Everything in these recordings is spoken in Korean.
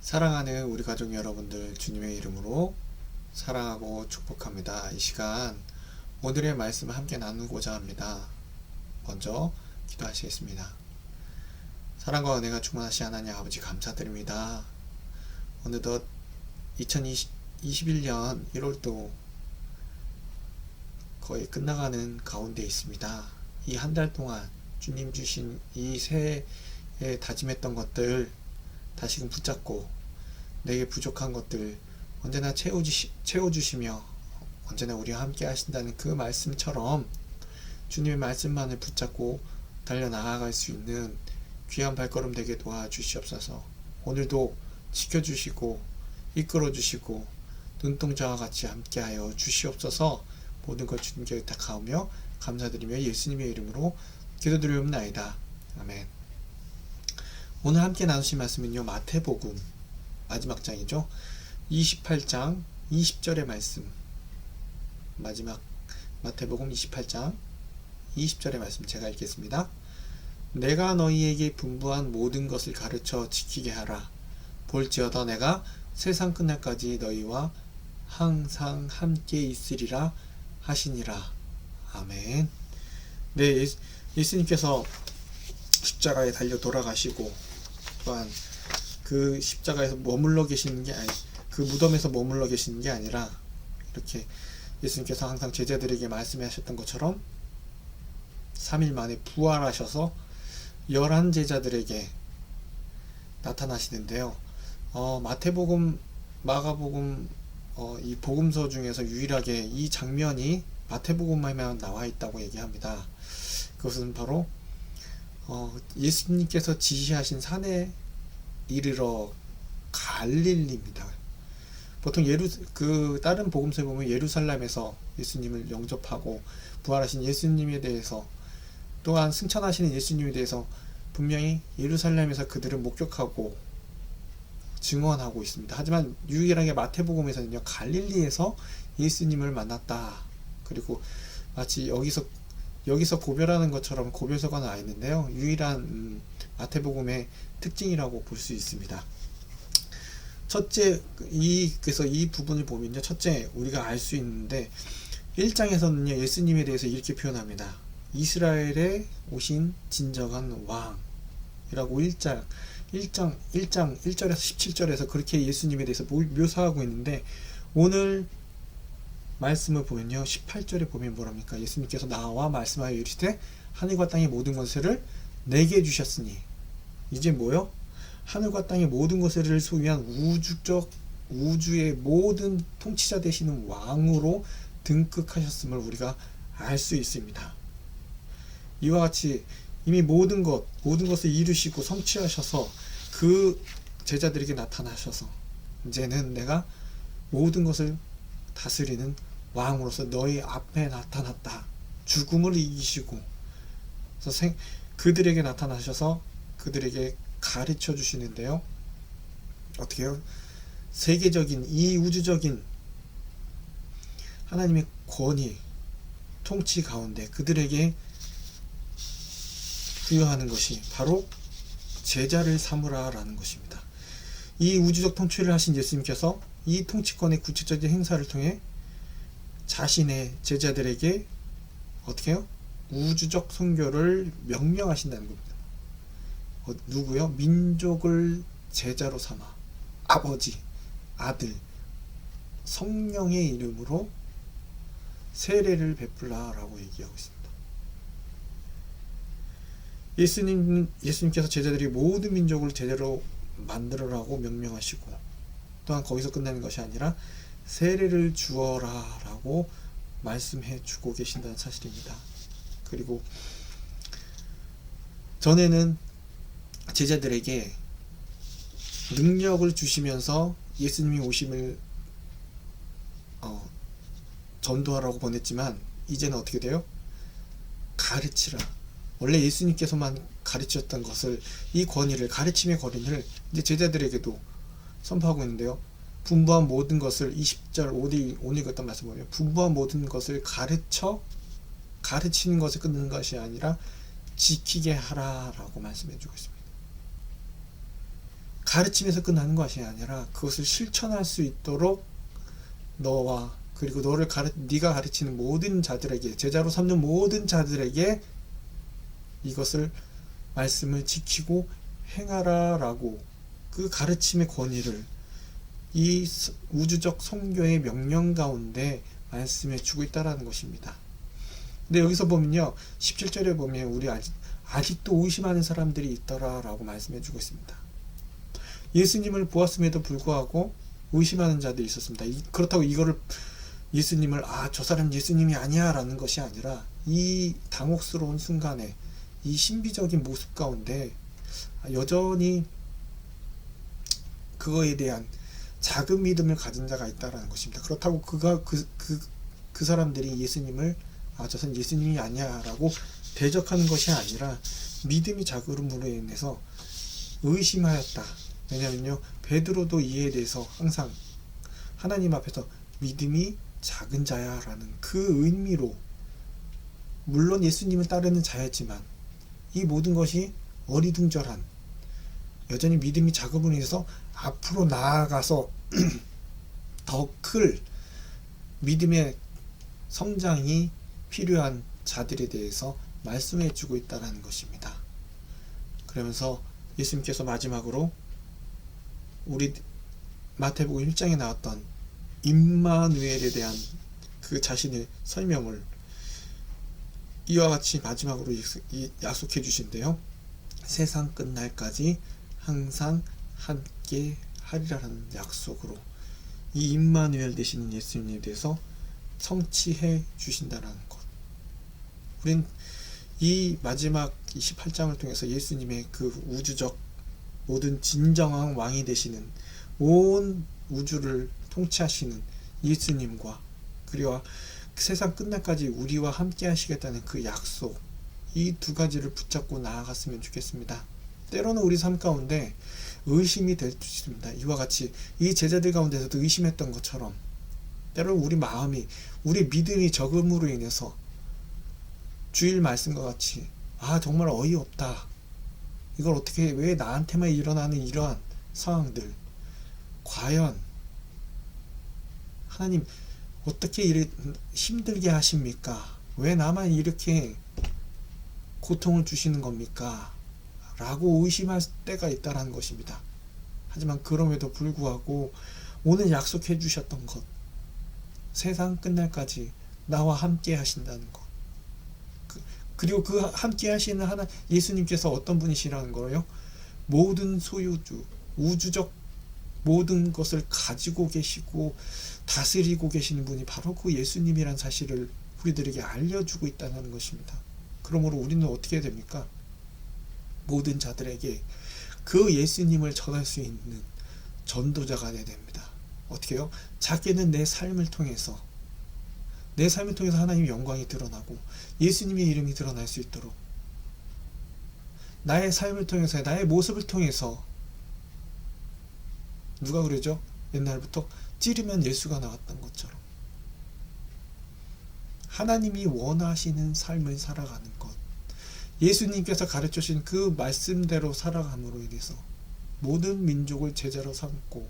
사랑하는 우리 가족 여러분들, 주님의 이름으로 사랑하고 축복합니다. 이 시간 오늘의 말씀을 함께 나누고자 합니다. 먼저 기도하시겠습니다. 사랑과 은혜가 충만하신 하나님 아버지, 감사드립니다. 어느덧 2021년 1월도 거의 끝나가는 가운데 있습니다. 이 한 달 동안 주님 주신 이 새해에 다짐했던 것들 다시금 붙잡고 내게 부족한 것들 언제나 채워주시며 언제나 우리와 함께 하신다는 그 말씀처럼 주님의 말씀만을 붙잡고 달려나아갈 수 있는 귀한 발걸음 되게 도와주시옵소서. 오늘도 지켜주시고 이끌어주시고 눈동자와 같이 함께하여 주시옵소서. 모든 것 주님께 의탁하오며 감사드리며 예수님의 이름으로 기도드리옵나이다. 아멘. 오늘 함께 나누신 말씀은요, 마태복음 마지막 장이죠. 28장 20절의 말씀. 마지막 마태복음 28장 20절의 말씀 제가 읽겠습니다. 내가 너희에게 분부한 모든 것을 가르쳐 지키게 하라. 볼지어다 내가 세상 끝날까지 너희와 항상 함께 있으리라 하시니라. 아멘. 네, 예수님께서 십자가에 달려 돌아가시고 또한 그 십자가에서 머물러 계시는 게 아니, 그 무덤에서 머물러 계시는 게 아니라 이렇게 예수님께서 항상 제자들에게 말씀하셨던 것처럼 3일 만에 부활하셔서 11제자들에게 나타나시는데요. 마태복음, 마가복음, 이 복음서 중에서 유일하게 이 장면이 마태복음에만 나와 있다고 얘기합니다. 그것은 바로 예수님께서 지시하신 산에 이르러 갈릴리입니다. 보통 다른 복음서에 보면 예루살렘에서 예수님을 영접하고 부활하신 예수님에 대해서 또한 승천하시는 예수님에 대해서 분명히 예루살렘에서 그들을 목격하고 증언하고 있습니다. 하지만 유일하게 마태복음에서는요, 갈릴리에서 예수님을 만났다. 그리고 마치 여기서 고별하는 것처럼 고별서가 나와 있는데요. 유일한 마태복음의 특징이라고 볼 수 있습니다. 그래서 이 부분을 보면요. 첫째, 우리가 알 수 있는데 1장에서는요. 예수님에 대해서 이렇게 표현합니다. 이스라엘에 오신 진정한 왕이라고 1장 1절에서 17절에서 그렇게 예수님에 대해서 묘사하고 있는데 오늘 말씀을 보면요. 18절에 보면 뭐랍니까? 예수님께서 나와 말씀하여 이르시되 하늘과 땅의 모든 것을 내게 주셨으니 이제 뭐요? 하늘과 땅의 모든 것을 소유한 우주의 모든 통치자 되시는 왕으로 등극하셨음을 우리가 알 수 있습니다. 이와 같이 이미 모든 것을 이루시고 성취하셔서 그 제자들에게 나타나셔서 이제는 내가 모든 것을 다스리는 왕으로서 너희 앞에 나타났다. 죽음을 이기시고 그들에게 나타나셔서 그들에게 가르쳐 주시는데요. 어떻게 해요? 세계적인 이 우주적인 하나님의 권위, 통치 가운데 그들에게 부여하는 것이 바로 제자를 삼으라 라는 것입니다. 이 우주적 통치를 하신 예수님께서 이 통치권의 구체적인 행사를 통해 자신의 제자들에게 어떻게 해요? 우주적 선교를 명령하신다는 겁니다. 누구요? 민족을 제자로 삼아 아버지, 아들, 성령의 이름으로 세례를 베풀라라고 얘기하고 있습니다. 예수님께서 제자들이 모든 민족을 제자로 만들어라고 명령하시고 또한 거기서 끝나는 것이 아니라 세례를 주어라 라고 말씀해 주고 계신다는 사실입니다. 그리고 전에는 제자들에게 능력을 주시면서 예수님이 오심을 전도하라고 보냈지만 이제는 어떻게 돼요? 가르치라. 원래 예수님께서만 가르치셨던 것을 이 권위를 가르침의 권위를 이제 제자들에게도 선포하고 있는데요. 분부한 모든 것을 20절 오늘 읽었던 말씀 보면 분부한 모든 것을 가르치는 것에 끝나는 것이 아니라 지키게 하라 라고 말씀해 주고 있습니다. 가르침에서 끝나는 것이 아니라 그것을 실천할 수 있도록 너와 그리고 네가 가르치는 모든 자들에게, 제자로 삼는 모든 자들에게 이것을 말씀을 지키고 행하라 라고 그 가르침의 권위를 이 우주적 성교의 명령 가운데 말씀해 주고 있다라는 것입니다. 근데 여기서 보면요, 17절에 보면 우리 아직도 의심하는 사람들이 있더라 라고 말씀해 주고 있습니다. 예수님을 보았음에도 불구하고 의심하는 자들이 있었습니다. 그렇다고 이거를 예수님을 저 사람 예수님이 아니야 라는 것이 아니라 이 당혹스러운 순간에 이 신비적인 모습 가운데 여전히 그거에 대한 작은 믿음을 가진 자가 있다라는 것입니다. 그렇다고 그 사람들이 예수님을 저 사람 예수님이 아니야 라고 대적하는 것이 아니라 믿음이 작음으로 인해서 의심하였다. 왜냐면요, 베드로도 이에 대해서 항상 하나님 앞에서 믿음이 작은 자야 라는 그 의미로, 물론 예수님을 따르는 자였지만 이 모든 것이 어리둥절한, 여전히 믿음이 작음으로 인해서 앞으로 나아가서 더 클 믿음의 성장이 필요한 자들에 대해서 말씀해 주고 있다는 것입니다. 그러면서 예수님께서 마지막으로 우리 마태복음 1장에 나왔던 임마누엘에 대한 그 자신의 설명을 이와 같이 마지막으로 약속해 주신대요. 세상 끝날까지 항상 함께 하리라는 약속으로 이 임마누엘 되시는 예수님에 대해서 성취해 주신다는 것. 우린 이 마지막 28장을 통해서 예수님의 그 우주적 모든 진정한 왕이 되시는, 온 우주를 통치하시는 예수님과 그리고 세상 끝날까지 우리와 함께 하시겠다는 그 약속, 이 두 가지를 붙잡고 나아갔으면 좋겠습니다. 때로는 우리 삶 가운데 의심이 될 수 있습니다. 이와 같이 이 제자들 가운데서도 의심했던 것처럼 때로는 우리 마음이, 우리 믿음이 적음으로 인해서 주일 말씀과 같이 정말 어이없다, 이걸 어떻게, 왜 나한테만 일어나는 이러한 상황들, 과연 하나님 어떻게 이렇게 힘들게 하십니까? 왜 나만 이렇게 고통을 주시는 겁니까? 라고 의심할 때가 있다는 것입니다. 하지만 그럼에도 불구하고 오늘 약속해 주셨던 것, 세상 끝날까지 나와 함께 하신다는 것, 그리고 그 함께 하시는 예수님께서 어떤 분이시라는 거예요? 모든 소유주, 우주적 모든 것을 가지고 계시고 다스리고 계시는 분이 바로 그 예수님이란 사실을 우리들에게 알려주고 있다는 것입니다. 그러므로 우리는 어떻게 됩니까? 모든 자들에게 그 예수님을 전할 수 있는 전도자가 되어야 됩니다. 어떻게 해요? 작게는 내 삶을 통해서 하나님의 영광이 드러나고 예수님의 이름이 드러날 수 있도록, 나의 삶을 통해서, 나의 모습을 통해서, 누가 그러죠? 옛날부터 찌르면 예수가 나왔던 것처럼 하나님이 원하시는 삶을 살아가는 것, 예수님께서 가르쳐 주신 그 말씀대로 살아감으로 인해서 모든 민족을 제자로 삼고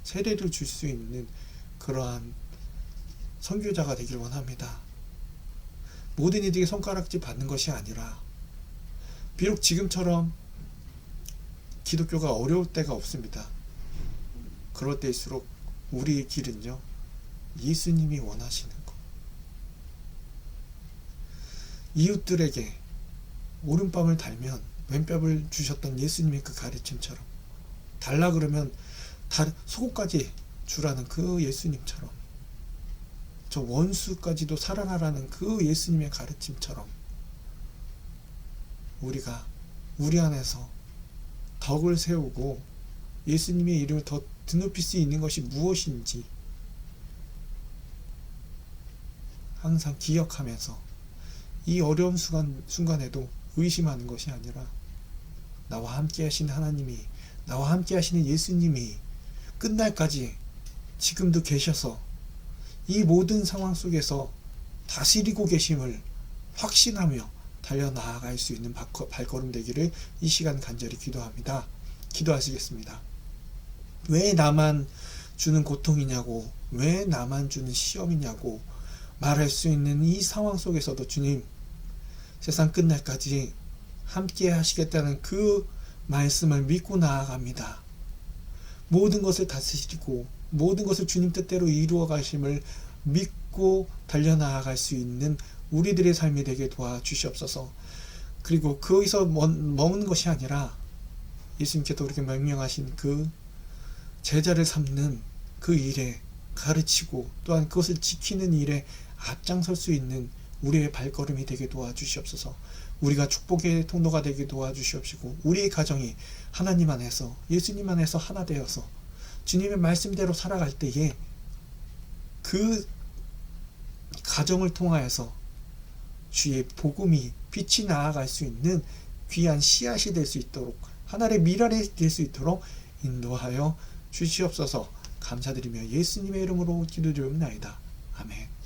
세례를 줄 수 있는 그러한 선교자가 되길 원합니다. 모든 이들에게 손가락질 받는 것이 아니라, 비록 지금처럼 기독교가 어려울 때가 없습니다. 그럴 때일수록 우리의 길은요, 예수님이 원하시는 것, 이웃들에게 오른뺨을 달면 왼뺨을 주셨던 예수님의 그 가르침처럼, 달라 그러면 속옷까지 주라는 그 예수님처럼, 저 원수까지도 사랑하라는 그 예수님의 가르침처럼 우리가 우리 안에서 덕을 세우고 예수님의 이름을 더 드높일 수 있는 것이 무엇인지 항상 기억하면서 이 어려운 순간에도 의심하는 것이 아니라, 나와 함께 하시는 하나님이, 나와 함께 하시는 예수님이 끝날까지 지금도 계셔서 이 모든 상황 속에서 다스리고 계심을 확신하며 달려나아갈 수 있는 발걸음 되기를 이 시간 간절히 기도합니다. 기도하시겠습니다. 왜 나만 주는 고통이냐고, 왜 나만 주는 시험이냐고 말할 수 있는 이 상황 속에서도 주님, 세상 끝날까지 함께 하시겠다는 그 말씀을 믿고 나아갑니다. 모든 것을 다스리고 모든 것을 주님 뜻대로 이루어 가심을 믿고 달려나아갈 수 있는 우리들의 삶이 되게 도와주시옵소서. 그리고 거기서 머무는 것이 아니라 예수님께서 우리에게 명령하신 그 제자를 삼는 그 일에 가르치고 또한 그것을 지키는 일에 앞장설 수 있는 우리의 발걸음이 되게 도와주시옵소서. 우리가 축복의 통로가 되게 도와주시옵시고 우리의 가정이 하나님 안에서 예수님 안에서 하나 되어서 주님의 말씀대로 살아갈 때에 그 가정을 통하여서 주의 복음이 빛이 나아갈 수 있는 귀한 씨앗이 될 수 있도록 하나의 미랄이 될 수 있도록 인도하여 주시옵소서. 감사드리며 예수님의 이름으로 기도드리옵나이다. 아멘.